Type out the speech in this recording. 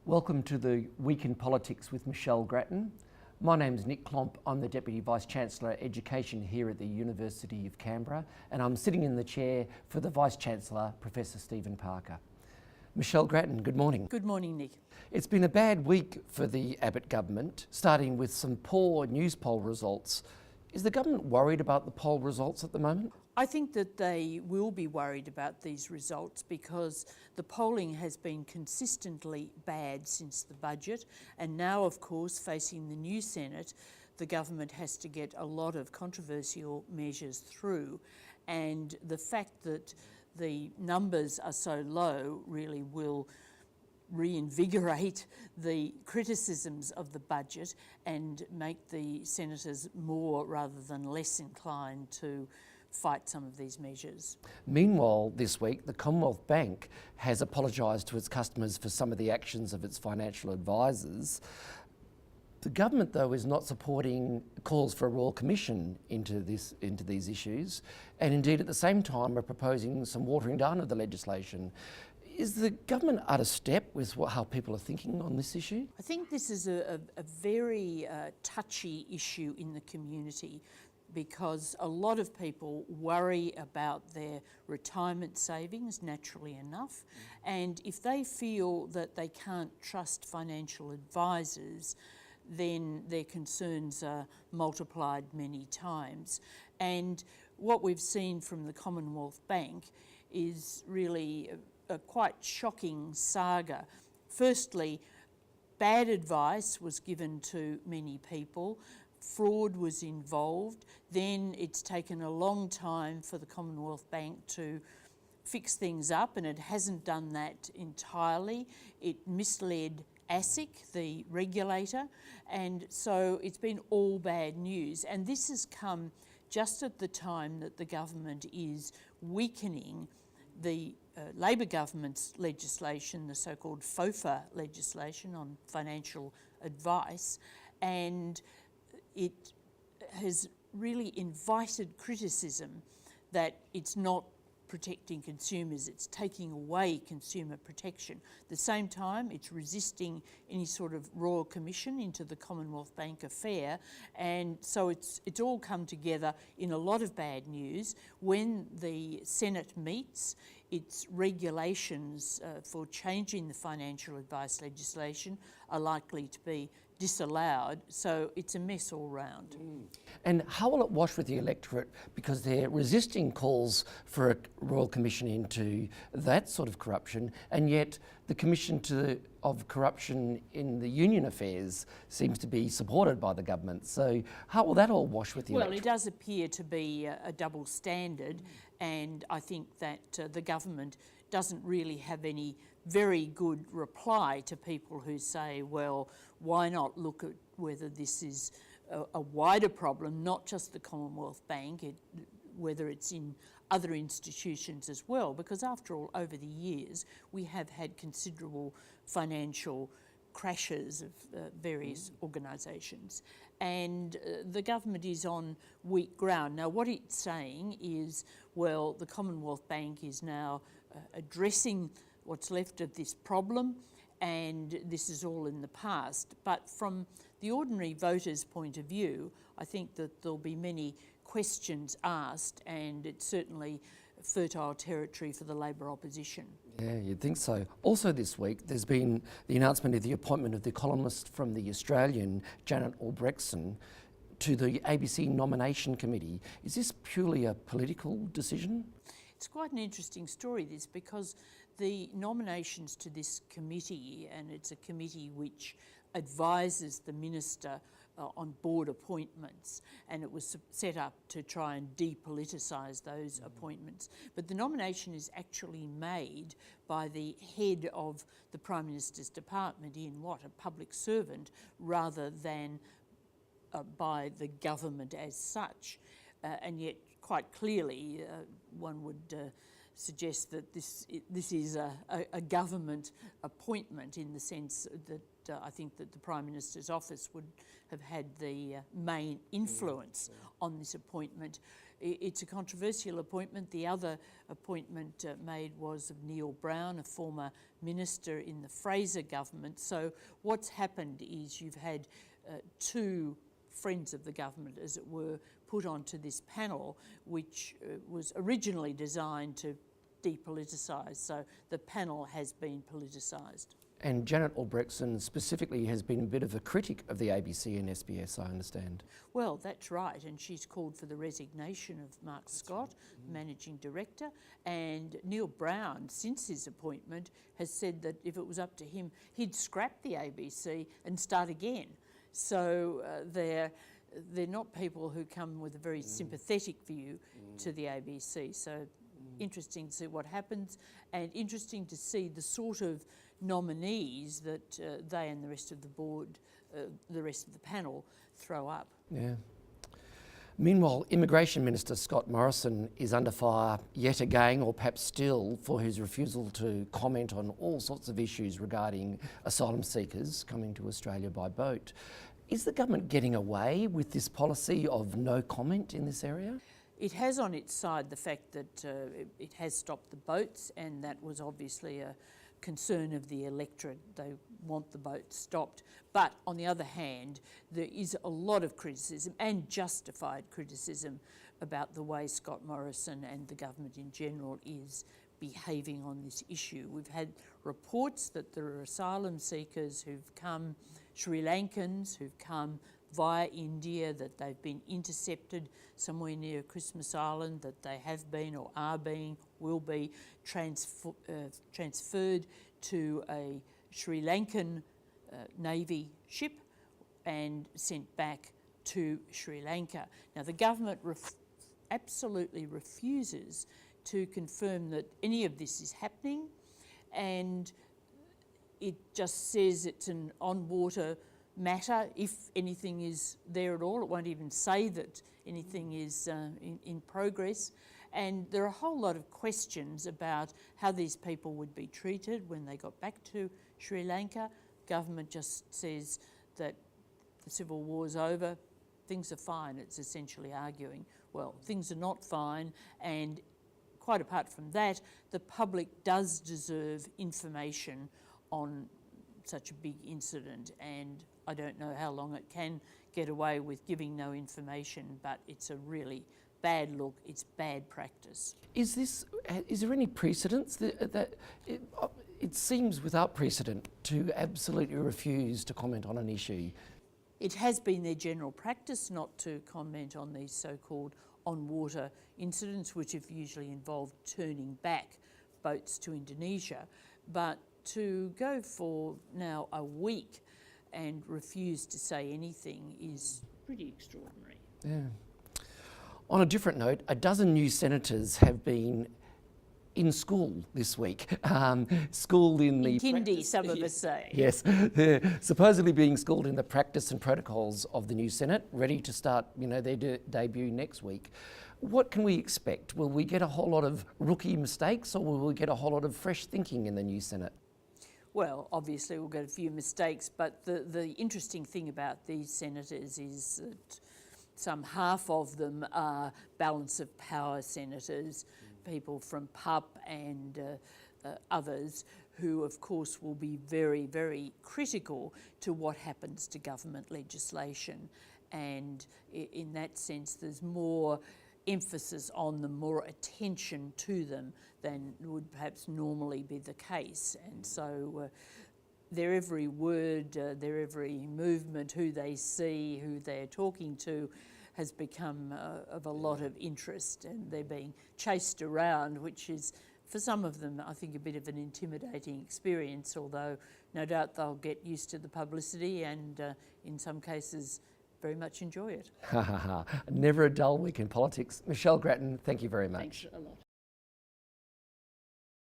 Welcome to the Week in Politics with Michelle Grattan. My name's Nick Klomp. I'm the Deputy Vice-Chancellor Education here at the University of Canberra, and I'm sitting in the chair for the Vice-Chancellor, Professor Stephen Parker. Michelle Grattan, good morning. Good morning, Nick. It's been a bad week for the Abbott government, starting with some poor news poll results. Is the government worried about the poll results at the moment? I think that they will be worried about these results because the polling has been consistently bad since the budget, and now, of course, facing the new Senate, the government has to get a lot of controversial measures through, and the fact that the numbers are so low really will reinvigorate the criticisms of the budget and make the senators more rather than less inclined to fight some of these measures. Meanwhile, this week, the Commonwealth Bank has apologised to its customers for some of the actions of its financial advisors. The government, though, is not supporting calls for a Royal Commission into these issues, and indeed at the same time are proposing some watering down of the legislation. Is the government out of step with how people are thinking on this issue? I think this is a very touchy issue in the community, because a lot of people worry about their retirement savings, naturally enough, and if they feel that they can't trust financial advisors, then their concerns are multiplied many times. And what we've seen from the Commonwealth Bank is really a quite shocking saga. Firstly, bad advice was given to many people. Fraud was involved. Then it's taken a long time for the Commonwealth Bank to fix things up, and it hasn't done that entirely. It misled ASIC, the regulator, and so it's been all bad news. And this has come just at the time that the government is weakening the Labor government's legislation, the so-called FOFA legislation on financial advice, and it has really invited criticism that it's not protecting consumers, it's taking away consumer protection. At the same time, it's resisting any sort of Royal Commission into the Commonwealth Bank affair, and so it's all come together in a lot of bad news. When the Senate meets, its regulations for changing the financial advice legislation are likely to be disallowed, so it's a mess all round. And how will it wash with the electorate? Because they're resisting calls for a Royal Commission into that sort of corruption, and yet the Commission of Corruption in the Union Affairs seems to be supported by the government. So how will that all wash with the electorate? Well, it does appear to be a double standard, and I think that the government doesn't really have any very good reply to people who say, well, why not look at whether this is a wider problem, not just the Commonwealth Bank, whether it's in other institutions as well, because after all, over the years, we have had considerable financial crashes of various organisations, and the government is on weak ground. Now, what it's saying is, well, the Commonwealth Bank is now addressing what's left of this problem, and this is all in the past. But from the ordinary voter's point of view, I think that there'll be many questions asked, and it's certainly fertile territory for the Labor opposition. Yeah, you'd think so. Also this week, there's been the announcement of the appointment of the columnist from The Australian, Janet Albrectsen, to the ABC nomination committee. Is this purely a political decision? It's quite an interesting story, this, because the nominations to this committee, and it's a committee which advises the minister on board appointments, and it was set up to try and depoliticise those appointments. But the nomination is actually made by the head of the Prime Minister's department in a public servant, rather than by the government as such. And yet, quite clearly, one would suggest that this is a government appointment, in the sense that I think that the Prime Minister's office would have had the main influence on this appointment. it's a controversial appointment. The other appointment made was of Neil Brown, a former minister in the Fraser government. So what's happened is you've had two friends of the government, as it were, put onto this panel, which was originally designed to depoliticise. So the panel has been politicised. And Janet Albrectsen specifically has been a bit of a critic of the ABC and SBS, I understand. Well, that's right, and she's called for the resignation of Mark Scott, Managing Director, and Neil Brown, since his appointment, has said that if it was up to him, he'd scrap the ABC and start again. So they're not people who come with a very sympathetic view to the ABC. So interesting to see what happens, and interesting to see the sort of nominees that they and the rest of the board, the rest of the panel, throw up. Yeah. Meanwhile, Immigration Minister Scott Morrison is under fire yet again, or perhaps still, for his refusal to comment on all sorts of issues regarding asylum seekers coming to Australia by boat. Is the government getting away with this policy of no comment in this area? It has on its side the fact that it has stopped the boats, and that was obviously a concern of the electorate. They want the boats stopped. But on the other hand, there is a lot of criticism, and justified criticism, about the way Scott Morrison and the government in general is behaving on this issue. We've had reports that there are asylum seekers who've come, Sri Lankans who've come via India, that they've been intercepted somewhere near Christmas Island, that they have been or are being, will be transferred to a Sri Lankan Navy ship and sent back to Sri Lanka. Now, the government absolutely refuses to confirm that any of this is happening, and it just says it's an on-water matter, if anything is there at all. It won't even say that anything is in progress. And there are a whole lot of questions about how these people would be treated when they got back to Sri Lanka. Government just says that the civil war's over, things are fine. It's essentially arguing, well, things are not fine, and quite apart from that, the public does deserve information on such a big incident, and I don't know how long it can get away with giving no information, but it's a really bad look, it's bad practice. Is there any precedence that it seems without precedent to absolutely refuse to comment on an issue? It has been their general practice not to comment on these so-called on-water incidents, which have usually involved turning back boats to Indonesia, but to go for now a week and refuse to say anything is pretty extraordinary. Yeah. On a different note, a dozen new senators have been in school this week. Schooled in the... Kindy, some of us say. Yes, they're supposedly being schooled in the practice and protocols of the new Senate, ready to start, their debut next week. What can we expect? Will we get a whole lot of rookie mistakes, or will we get a whole lot of fresh thinking in the new Senate? Well, obviously we'll get a few mistakes, but the interesting thing about these senators is that some half of them are balance of power senators, people from PUP and others, who of course will be very, very critical to what happens to government legislation. And in that sense, there's more emphasis on them, more attention to them than would perhaps normally be the case. And so their every word, their every movement, who they see, who they're talking to, has become of a lot of interest, and they're being chased around, which is, for some of them, I think, a bit of an intimidating experience, although no doubt they'll get used to the publicity and in some cases very much enjoy it. Never a dull week in politics. Michelle Grattan, thank you very much. Thanks a lot.